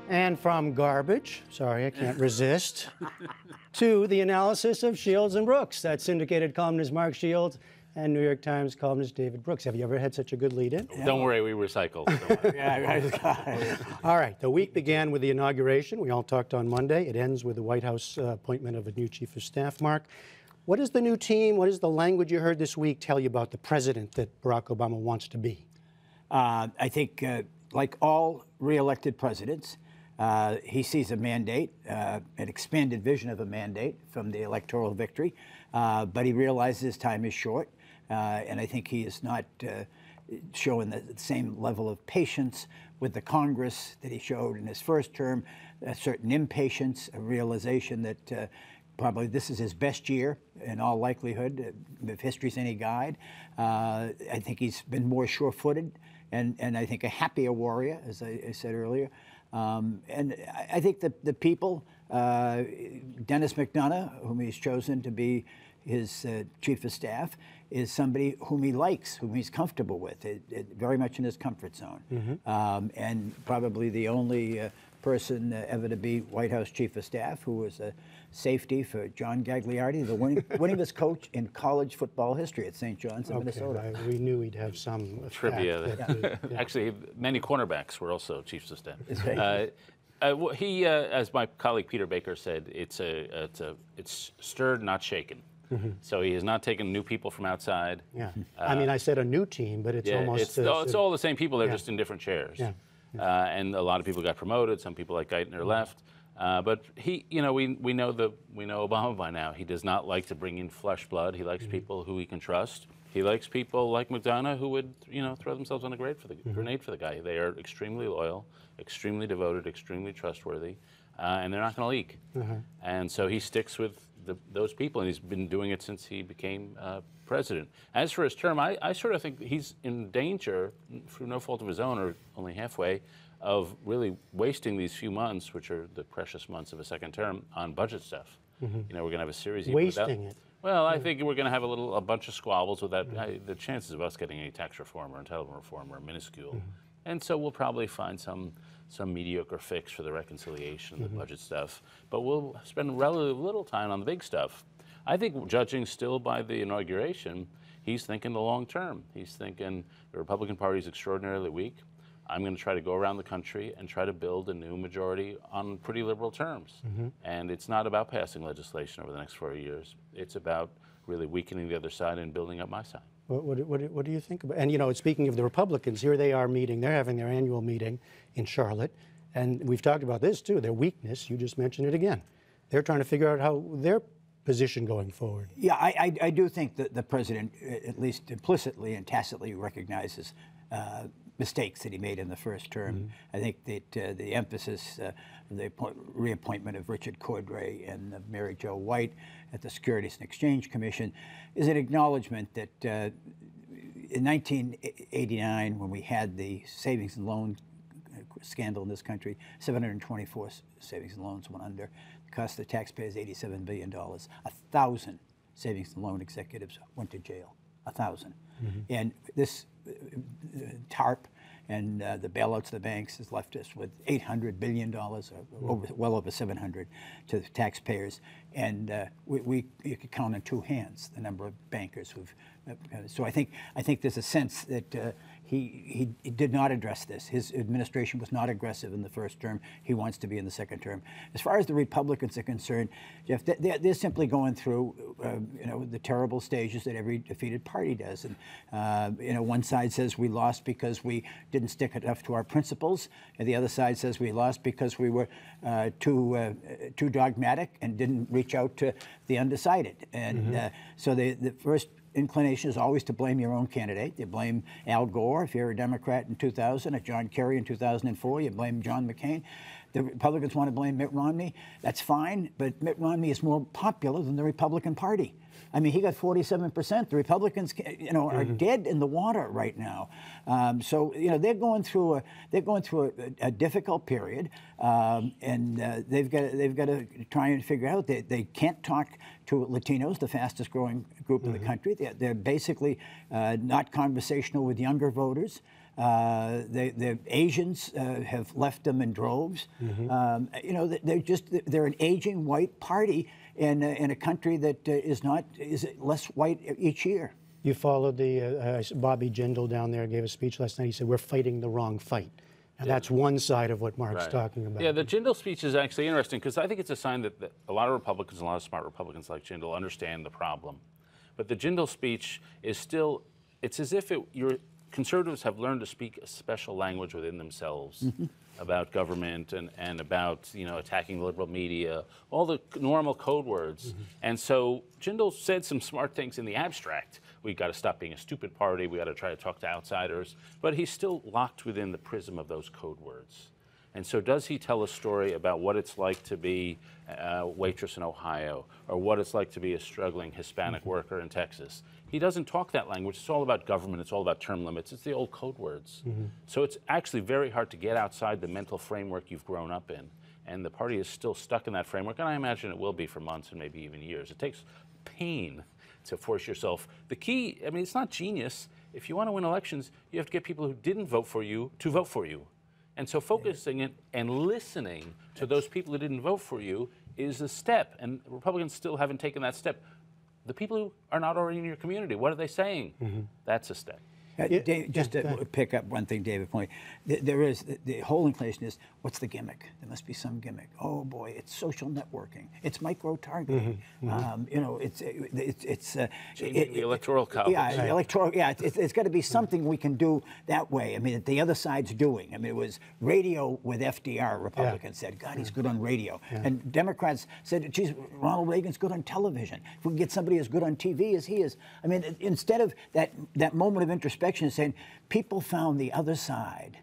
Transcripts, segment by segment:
And from garbage, sorry, I can't resist, to the analysis of Shields and Brooks. That's syndicated columnist Mark Shields and New York Times columnist David Brooks. Have you ever had such a good lead-in? Don't worry, we recycle. All right, the week began with the inauguration. We all talked on Monday. It ends with the White House appointment of a new chief of staff, Mark. What is the new team, what is the language you heard this week tell you about the president that Barack Obama wants to be? I think, like all re-elected presidents, he sees a mandate, an expanded vision of a mandate from the electoral victory, but he realizes his time is short, and I think he is not showing the same level of patience with the Congress that he showed in his first term, a certain impatience, a realization that probably this is his best year in all likelihood, if history's any guide. I think he's been more sure-footed and I think a happier warrior, as I said earlier. And I think the people, Dennis McDonough, whom he's chosen to be his chief of staff, is somebody whom he likes, whom he's comfortable with, very much in his comfort zone. And probably the only person ever to be White House chief of staff who was a safety for John Gagliardi, the winningest coach in college football history at St. John's in Minnesota. We knew we'd have some trivia. Actually, many cornerbacks were also chiefs of staff. He, as my colleague Peter Baker said, it's stirred, not shaken. So he has not taken new people from outside. I mean, I said a new team, but it's almost... It's all the same people. They're just in different chairs. And a lot of people got promoted. Some people like Geithner left. But he, we know Obama by now. He does not like to bring in flesh blood. He likes people who he can trust. He likes people like McDonough who would, throw themselves on a grenade for the guy. They are extremely loyal, extremely devoted, extremely trustworthy, and they're not going to leak. And so he sticks with those people, and he's been doing it since he became president. As for his term, I sort of think he's in danger, through no fault of his own or only halfway, of really wasting these few months, which are the precious months of a second term, on budget stuff. We're going to have a series. Wasting it. Well, I think we're going to have a bunch of squabbles with that. The chances of us getting any tax reform or entitlement reform are minuscule. And so we'll probably find some mediocre fix for the reconciliation and the budget stuff. But we'll spend relatively little time on the big stuff. I think, judging still by the inauguration, he's thinking the long term. He's thinking the Republican Party is extraordinarily weak. I'm going to try to go around the country and try to build a new majority on pretty liberal terms. And it's not about passing legislation over the next 4 years. It's about really weakening the other side and building up my side. What do you think about? And speaking of the Republicans, here they are meeting. They're having their annual meeting in Charlotte, and we've talked about this too. Their weakness. You just mentioned it again. They're trying to figure out how their position going forward. Yeah, I do think that the president, at least implicitly and tacitly, recognizes mistakes that he made in the first term. I think that the emphasis, the reappointment of Richard Cordray and of Mary Jo White at the Securities and Exchange Commission is an acknowledgement that in 1989, when we had the savings and loan scandal in this country, 724 savings and loans went under. It cost the taxpayers $87 billion. 1,000 savings and loan executives went to jail. 1,000. And this TARP and the bailouts of the banks has left us with $800 billion, well over 700 to the taxpayers. And you could count on two hands the number of bankers who've. So I think there's a sense that he did not address this. His administration was not aggressive in the first term. He wants to be in the second term. As far as the Republicans are concerned, Jeff, they're simply going through the terrible stages that every defeated party does. And one side says we lost because we didn't stick enough to our principles, and the other side says we lost because we were too dogmatic and didn't reach out to the undecided. And so the first inclination is always to blame your own candidate. You blame Al Gore if you're a Democrat in 2000, or John Kerry in 2004. You blame John McCain. The Republicans want to blame Mitt Romney. That's fine, but Mitt Romney is more popular than the Republican Party. I mean, he got 47%. The Republicans, are dead in the water right now. So they're going through a difficult period, and they've got to try and figure out they can't talk to Latinos, the fastest growing group in the country. They're basically not conversational with younger voters. The Asians have left them in droves. You know, they're an aging white party in a country that is less white each year. You followed Bobby Jindal down there gave a speech last night. He said, we're fighting the wrong fight. And that's one side of what Mark's talking about. Yeah, the Jindal speech is actually interesting because I think it's a sign that a lot of Republicans, a lot of smart Republicans like Jindal understand the problem. But the Jindal speech is still, it's as if your conservatives have learned to speak a special language within themselves about government and about, you know, attacking the liberal media, all the normal code words. And so Jindal said some smart things in the abstract. We got to stop being a stupid party. We got to try to talk to outsiders. But he's still locked within the prism of those code words. And so does he tell a story about what it's like to be a waitress in Ohio or what it's like to be a struggling Hispanic worker in Texas? He doesn't talk that language. It's all about government. It's all about term limits. It's the old code words. So it's actually very hard to get outside the mental framework you've grown up in. And the party is still stuck in that framework, and I imagine it will be for months and maybe even years. It takes pain to force yourself. The key, I mean, it's not genius. If you want to win elections, you have to get people who didn't vote for you to vote for you. And so focusing it and listening to those people who didn't vote for you is a step, and Republicans still haven't taken that step. The people who are not already in your community, what are they saying? That's a step. Dave, just to pick up one thing David pointed, there is the whole inclination is, what's the gimmick? There must be some gimmick. Oh boy, it's social networking. It's micro-targeting. You know, it's changing the electoral college. Yeah, electoral. Yeah, it's got to be something we can do that way. I mean, that the other side's doing. I mean, it was radio with FDR. Republicans said, God, he's good on radio, and Democrats said, geez, Ronald Reagan's good on television. If we can get somebody as good on TV as he is, I mean, instead of that moment of introspection. Saying people found the other side,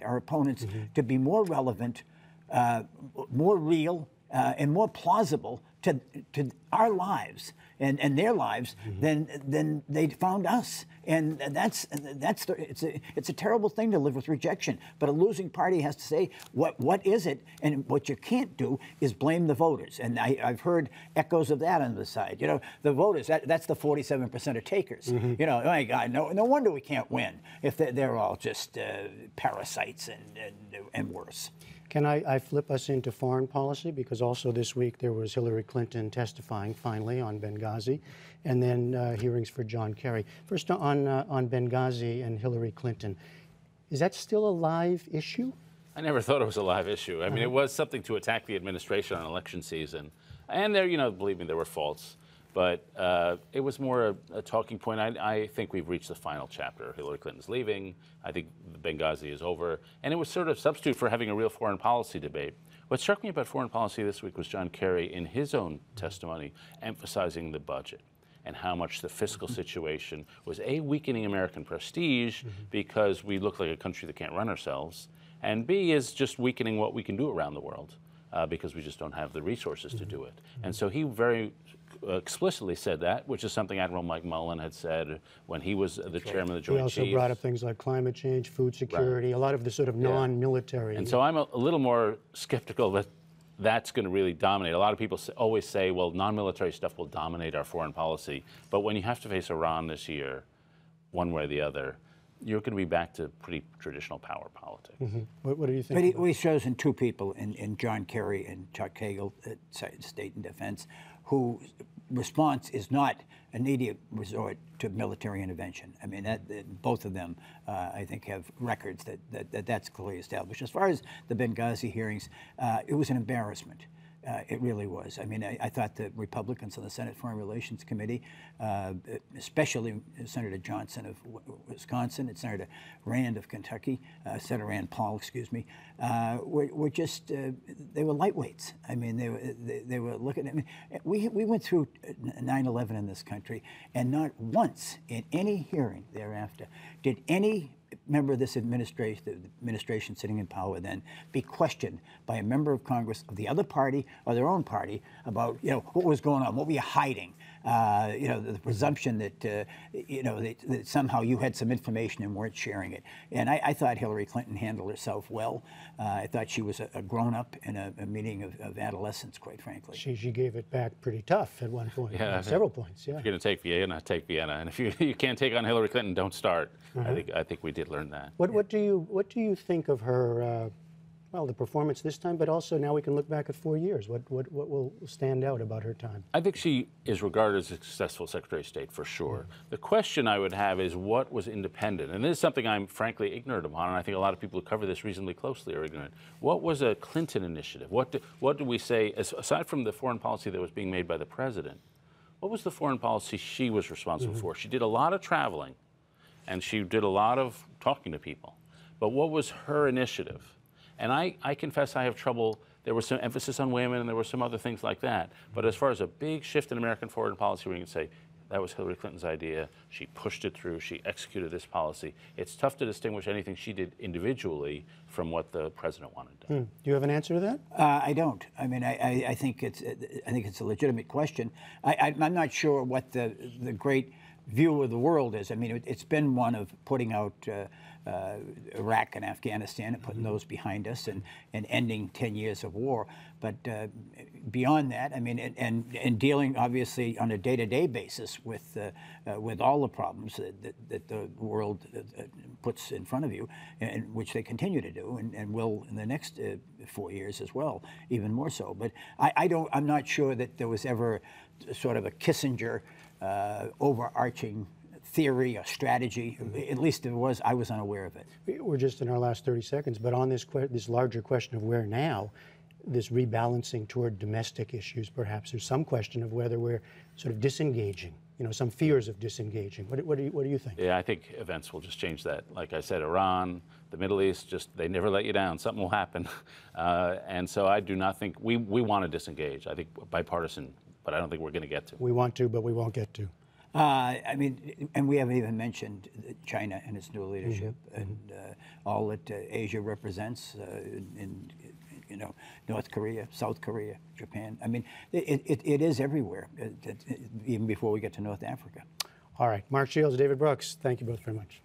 our opponents, to be more relevant, more real, and more plausible to our lives and their lives than they found us. And it's a terrible thing to live with rejection. But a losing party has to say what is it, and what you can't do is blame the voters. And I've heard echoes of that on the side. You know, the voters, that's the 47% of takers. You know, oh my God, no wonder we can't win if they're all just parasites and worse. Can I flip us into foreign policy? Because also this week there was Hillary Clinton testifying finally on Benghazi, and then hearings for John Kerry. First on Benghazi and Hillary Clinton. Is that still a live issue? I never thought it was a live issue. I mean, it was something to attack the administration on election season. And there, you know, believe me, there were faults. But it was more a talking point. I think we've reached the final chapter. Hillary Clinton's leaving. I think Benghazi is over. And it was sort of a substitute for having a real foreign policy debate. What struck me about foreign policy this week was John Kerry, in his own testimony, emphasizing the budget and how much the fiscal situation was, A, weakening American prestige because we look like a country that can't run ourselves, and B, is just weakening what we can do around the world because we just don't have the resources to do it. And so he very explicitly said that, which is something Admiral Mike Mullen had said when he was the chairman of the Joint Chiefs. He also brought up things like climate change, food security, a lot of the sort of non-military. And so I'm a little more skeptical that that's going to really dominate. A lot of people always say, well, non-military stuff will dominate our foreign policy. But when you have to face Iran this year, one way or the other, you're going to be back to pretty traditional power politics. What do you think? But we've chosen two people in John Kerry and Chuck Hagel at State and Defense, whose response is not an immediate resort to military intervention. I mean, both of them, I think, have records that's clearly established. As far as the Benghazi hearings, it was an embarrassment. It really was. I mean, I thought the Republicans on the Senate Foreign Relations Committee, especially Senator Johnson of Wisconsin and Senator Rand of Kentucky, Senator Rand Paul, excuse me, were just, they were lightweights. I mean, they were looking at me. We went through 9/11 in this country, and not once in any hearing thereafter did any member of this administration, the administration sitting in power then, be questioned by a member of Congress of the other party or their own party about, you know, what was going on, what were you hiding? You know, the presumption that you know that somehow you had some information and weren't sharing it. And I thought Hillary Clinton handled herself well. I thought she was a grown-up in a meeting of adolescence, quite frankly. She gave it back pretty tough at one point, Yeah. on several points. Yeah. If you're going to take Vienna, take Vienna. And if you can't take on Hillary Clinton, don't start. I think we did learn that. What do you think of her? Well, the performance this time, but also now we can look back at 4 years. What will stand out about her time? I think she is regarded as a successful Secretary of State for sure. The question I would have is what was independent? And this is something I'm frankly ignorant upon, and I think a lot of people who cover this reasonably closely are ignorant. What was a Clinton initiative? What do we say, aside from the foreign policy that was being made by the president, what was the foreign policy she was responsible for? She did a lot of traveling, and she did a lot of talking to people. But what was her initiative? And I confess I have trouble. There was some emphasis on women, and there were some other things like that. But as far as a big shift in American foreign policy, where you can say, that was Hillary Clinton's idea, she pushed it through, she executed this policy, it's tough to distinguish anything she did individually from what the president wanted done. Do you have an answer to that? I don't. I mean, I think it's a legitimate question. I'm not sure what the great view of the world is. I mean, it's been one of putting out Iraq and Afghanistan and putting those behind us and ending 10 years of war. But beyond that, I mean, and dealing obviously on a day-to-day basis with all the problems that the world puts in front of you, and which they continue to do and will in the next 4 years as well, even more so. But I'm not sure that there was ever sort of a Kissinger overarching theory or strategy. At least it was. I was unaware of it. We're just in our last 30 seconds, but on this larger question of where now, this rebalancing toward domestic issues, perhaps there's some question of whether we're sort of disengaging. You know, some fears of disengaging. What do you think? Yeah, I think events will just change that. Like I said, Iran, the Middle East, they never let you down. Something will happen, and so I do not think we want to disengage. I think bipartisan, but I don't think we're going to get to. We want to, but we won't get to. I mean, and we haven't even mentioned China and its new leadership and all that Asia represents in you know, North Korea, South Korea, Japan. I mean, it is everywhere, even before we get to North Africa. All right. Mark Shields, David Brooks, thank you both very much.